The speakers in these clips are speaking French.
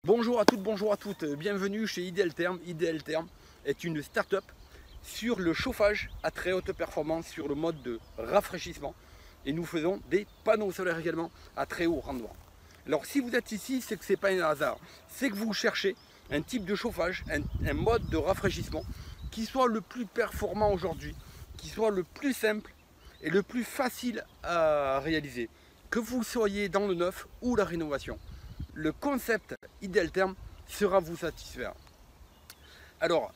Bonjour à toutes, bonjour à toutes, bienvenue chez Ideal Therm. Ideal Therm est une start-up sur le chauffage à très haute performance sur le mode de rafraîchissement et nous faisons des panneaux solaires également à très haut rendement. Alors si vous êtes ici, c'est que ce n'est pas un hasard, c'est que vous cherchez un type de chauffage, un mode de rafraîchissement qui soit le plus performant aujourd'hui, qui soit le plus simple et le plus facile à réaliser, que vous soyez dans le neuf ou la rénovation. Le concept Ideal Therm sera vous satisfaire. Alors,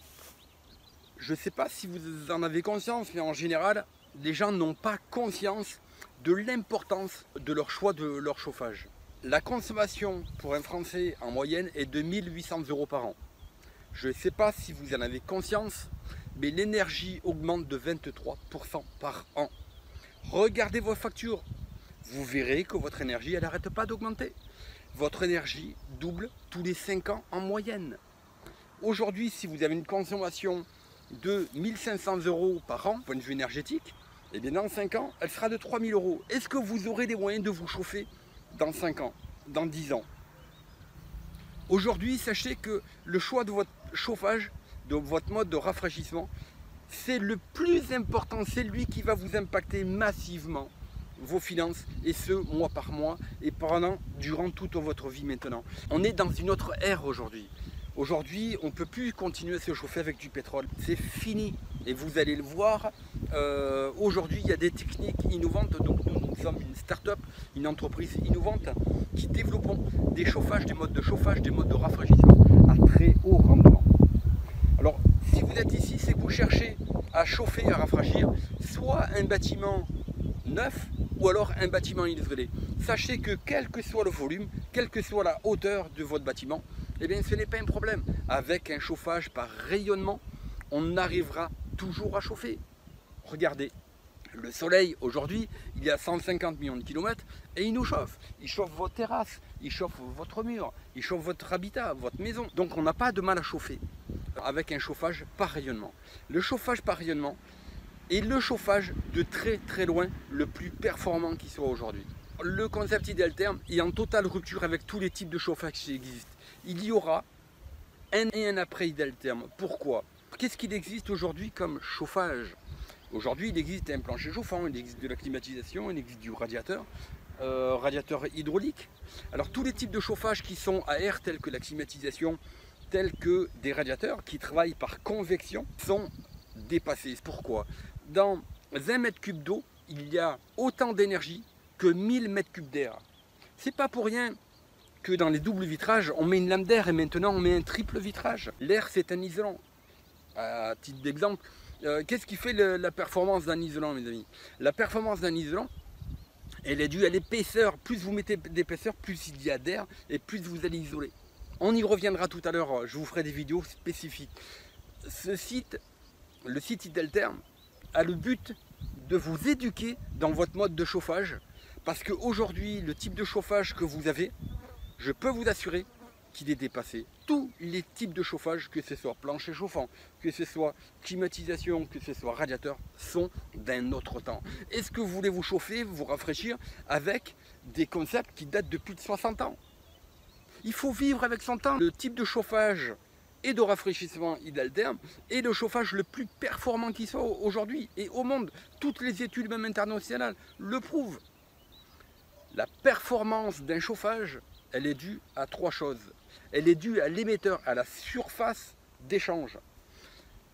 je ne sais pas si vous en avez conscience, mais en général, les gens n'ont pas conscience de l'importance de leur choix de leur chauffage. La consommation pour un Français en moyenne est de 1 800 € par an. Je ne sais pas si vous en avez conscience, mais l'énergie augmente de 23% par an. Regardez vos factures, vous verrez que votre énergie, elle n'arrête pas d'augmenter. Votre énergie double tous les 5 ans en moyenne. Aujourd'hui, si vous avez une consommation de 1 500 € par an, point de vue énergétique, et bien dans 5 ans, elle sera de 3 000 €. Est-ce que vous aurez les moyens de vous chauffer dans 5 ans, dans 10 ans? Aujourd'hui, sachez que le choix de votre chauffage, de votre mode de rafraîchissement, c'est le plus important, c'est lui qui va vous impacter massivement vos finances, et ce mois par mois et durant toute votre vie maintenant. On est dans une autre ère aujourd'hui. Aujourd'hui, on ne peut plus continuer à se chauffer avec du pétrole. C'est fini. Et vous allez le voir, aujourd'hui, il y a des techniques innovantes. Donc nous sommes une start-up, une entreprise innovante qui développons des chauffages, des modes de chauffage, des modes de rafraîchissement à très haut rendement. Alors, si vous êtes ici, c'est que vous cherchez à chauffer, à rafraîchir, soit un bâtiment neuf, ou alors un bâtiment isolé. Sachez que quel que soit le volume, quelle que soit la hauteur de votre bâtiment, eh bien ce n'est pas un problème. Avec un chauffage par rayonnement, on arrivera toujours à chauffer. Regardez, le soleil aujourd'hui, il y a 150 millions de kilomètres et il nous chauffe. Il chauffe votre terrasse, il chauffe votre mur, il chauffe votre habitat, votre maison. Donc on n'a pas de mal à chauffer avec un chauffage par rayonnement. Le chauffage par rayonnement, et le chauffage de très loin le plus performant qui soit aujourd'hui. Le concept Ideal Therm est en totale rupture avec tous les types de chauffage qui existent. Il y aura un et un après Ideal Therm. Pourquoi? Qu'est-ce qu'il existe aujourd'hui comme chauffage? Aujourd'hui, il existe un plancher chauffant, il existe de la climatisation, il existe du radiateur, radiateur hydraulique. Alors tous les types de chauffage qui sont à air, tels que la climatisation, tels que des radiateurs qui travaillent par convection, sont dépassés. Pourquoi? Dans 1 mètre cube d'eau, il y a autant d'énergie que 1000 mètres cubes d'air. C'est pas pour rien que dans les doubles vitrages, on met une lame d'air et maintenant on met un triple vitrage. L'air, c'est un isolant. À titre d'exemple, qu'est-ce qui fait la performance d'un isolant, mes amis? La performance d'un isolant, elle est due à l'épaisseur. Plus vous mettez d'épaisseur, plus il y a d'air et plus vous allez isoler. On y reviendra tout à l'heure, je vous ferai des vidéos spécifiques. Ce site, le site Ideal Therm, a le but de vous éduquer dans votre mode de chauffage, parce qu'aujourd'hui, le type de chauffage que vous avez, je peux vous assurer qu'il est dépassé. Tous les types de chauffage, que ce soit plancher chauffant, que ce soit climatisation, que ce soit radiateur, sont d'un autre temps. Est-ce que vous voulez vous chauffer, vous rafraîchir avec des concepts qui datent de plus de 60 ans? Il faut vivre avec son temps. Le type de chauffage et de rafraîchissement Ideal Therm est le chauffage le plus performant qui soit aujourd'hui et au monde. Toutes les études, même internationales, le prouvent. La performance d'un chauffage, elle est due à 3 choses. Elle est due à l'émetteur, à la surface d'échange.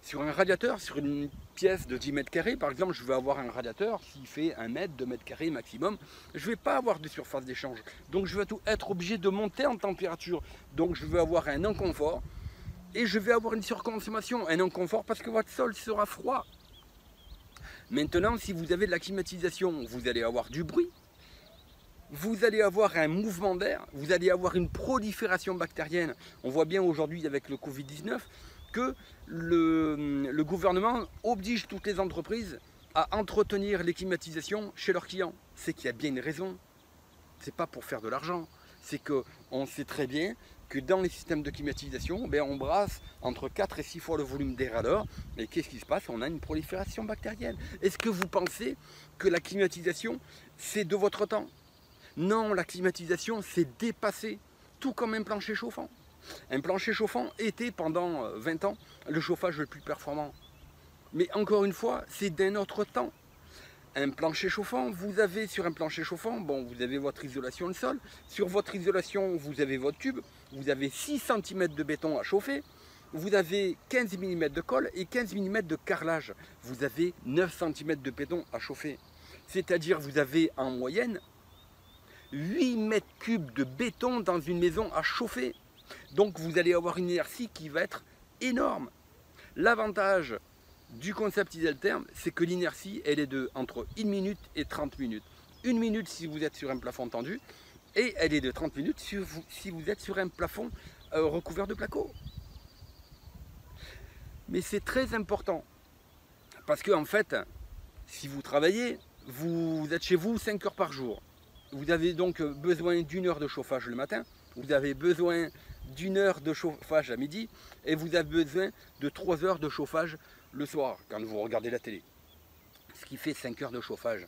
Sur un radiateur, sur une pièce de 10 mètres carrés, par exemple, je vais avoir un radiateur, s'il fait 1 mètre, 2 mètres carrés maximum, je ne vais pas avoir de surface d'échange. Donc je vais être obligé de monter en température. Donc je vais avoir un inconfort. Et je vais avoir une surconsommation, un inconfort parce que votre sol sera froid. Maintenant, si vous avez de la climatisation, vous allez avoir du bruit, vous allez avoir un mouvement d'air, vous allez avoir une prolifération bactérienne. On voit bien aujourd'hui avec le Covid-19 que le gouvernement oblige toutes les entreprises à entretenir les climatisations chez leurs clients. C'est qu'il y a bien une raison, c'est pas pour faire de l'argent, c'est qu'on sait très bien que dans les systèmes de climatisation, on brasse entre 4 et 6 fois le volume d'air à l'heure. Et qu'est-ce qui se passe? On a une prolifération bactérienne. Est-ce que vous pensez que la climatisation, c'est de votre temps? Non, la climatisation, c'est dépassé, tout comme un plancher chauffant. Un plancher chauffant était pendant 20 ans le chauffage le plus performant. Mais encore une fois, c'est d'un autre temps. Un plancher chauffant, vous avez sur un plancher chauffant, bon, vous avez votre isolation de sol. Sur votre isolation, vous avez votre tube. Vous avez 6 cm de béton à chauffer. Vous avez 15 mm de colle et 15 mm de carrelage. Vous avez 9 cm de béton à chauffer. C'est-à-dire vous avez en moyenne 8 mètres cubes de béton dans une maison à chauffer. Donc vous allez avoir une inertie qui va être énorme. L'avantage du concept Ideltherm, c'est que l'inertie, elle est de entre 1 minute et 30 minutes. 1 minute si vous êtes sur un plafond tendu, et elle est de 30 minutes si vous êtes sur un plafond recouvert de placo. Mais c'est très important, parce que en fait, si vous travaillez, vous êtes chez vous 5 heures par jour. Vous avez donc besoin d'1 heure de chauffage le matin, vous avez besoin d'1 heure de chauffage à midi, et vous avez besoin de 3 heures de chauffage le soir, quand vous regardez la télé. Ce qui fait 5 heures de chauffage.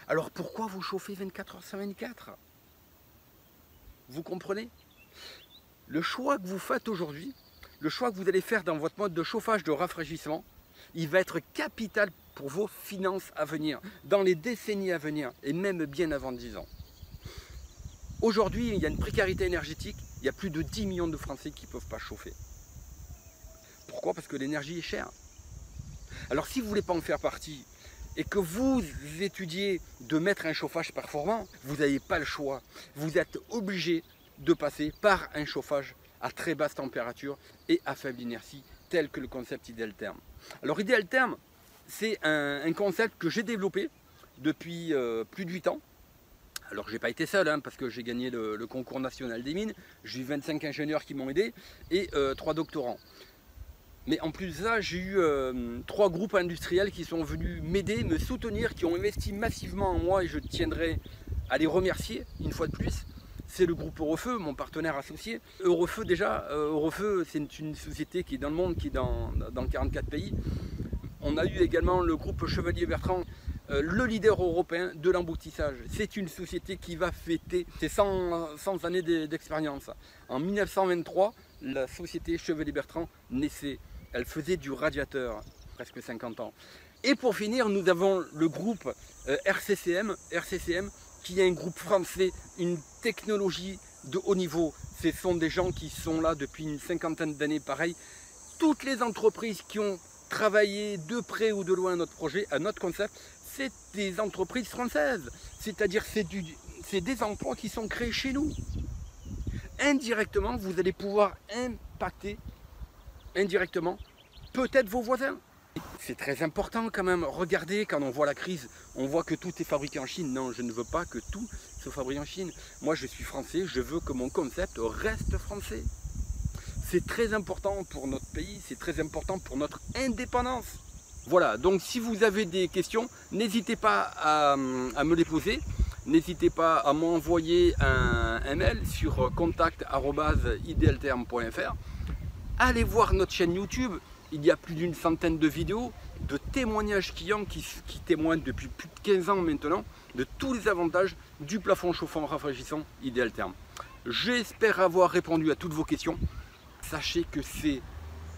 Alors pourquoi vous chauffez 24 heures sur 24 ? Vous comprenez ? Le choix que vous faites aujourd'hui, le choix que vous allez faire dans votre mode de chauffage, de rafraîchissement, il va être capital pour vos finances à venir, dans les décennies à venir, et même bien avant 10 ans. Aujourd'hui, il y a une précarité énergétique, il y a plus de 10 millions de Français qui ne peuvent pas chauffer. Pourquoi ? Parce que l'énergie est chère. Alors si vous ne voulez pas en faire partie, et que vous étudiez de mettre un chauffage performant, vous n'avez pas le choix. Vous êtes obligé de passer par un chauffage à très basse température et à faible inertie, tel que le concept Ideltherm. Alors Ideltherm, c'est un concept que j'ai développé depuis plus de 8 ans. Alors je n'ai pas été seul, hein, parce que j'ai gagné le concours national des mines, j'ai eu 25 ingénieurs qui m'ont aidé et 3 doctorants. Mais en plus de ça, j'ai eu 3 groupes industriels qui sont venus m'aider, me soutenir, qui ont investi massivement en moi et je tiendrai à les remercier une fois de plus. C'est le groupe Eurofeu, mon partenaire associé. Eurofeu déjà, Eurofeu c'est une société qui est dans le monde, qui est dans 44 pays. On a eu également le groupe Chevalier Bertrand, le leader européen de l'emboutissage. C'est une société qui va fêter ses 100 années d'expérience. En 1923, la société Chevalier Bertrand naissait. Elle faisait du radiateur, presque 50 ans. Et pour finir, nous avons le groupe RCCM, qui est un groupe français, une technologie de haut niveau. Ce sont des gens qui sont là depuis une 50aine d'années, pareil. Toutes les entreprises qui ont travaillé de près ou de loin à notre projet, à notre concept, c'est des entreprises françaises. C'est-à-dire c'est des emplois qui sont créés chez nous. Indirectement, vous allez pouvoir impacter indirectement peut-être vos voisins. C'est très important quand même. Regardez, quand on voit la crise, on voit que tout est fabriqué en Chine. Non, je ne veux pas que tout se fabrique en Chine. Moi, je suis français, je veux que mon concept reste français. C'est très important pour notre pays, c'est très important pour notre indépendance. Voilà, donc si vous avez des questions, n'hésitez pas à me les poser. N'hésitez pas à m'envoyer un mail sur contact@ideltherm.fr. Allez voir notre chaîne YouTube, il y a plus d'une centaine de vidéos, de témoignages clients qui témoignent depuis plus de 15 ans maintenant de tous les avantages du plafond chauffant rafraîchissant Ideltherm. J'espère avoir répondu à toutes vos questions. Sachez que c'est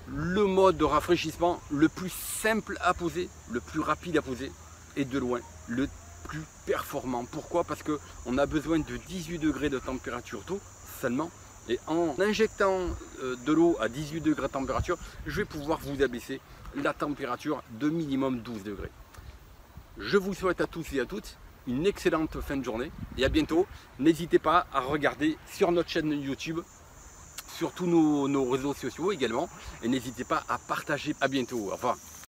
le mode de rafraîchissement le plus simple à poser, le plus rapide à poser et de loin le plus performant. Pourquoi? Parce qu'on a besoin de 18 degrés de température d'eau seulement. Et en injectant de l'eau à 18 degrés de température, je vais pouvoir vous abaisser la température de minimum 12 degrés. Je vous souhaite à tous et à toutes une excellente fin de journée et à bientôt. N'hésitez pas à regarder sur notre chaîne YouTube, sur tous nos réseaux sociaux également. Et n'hésitez pas à partager. À bientôt. Au revoir.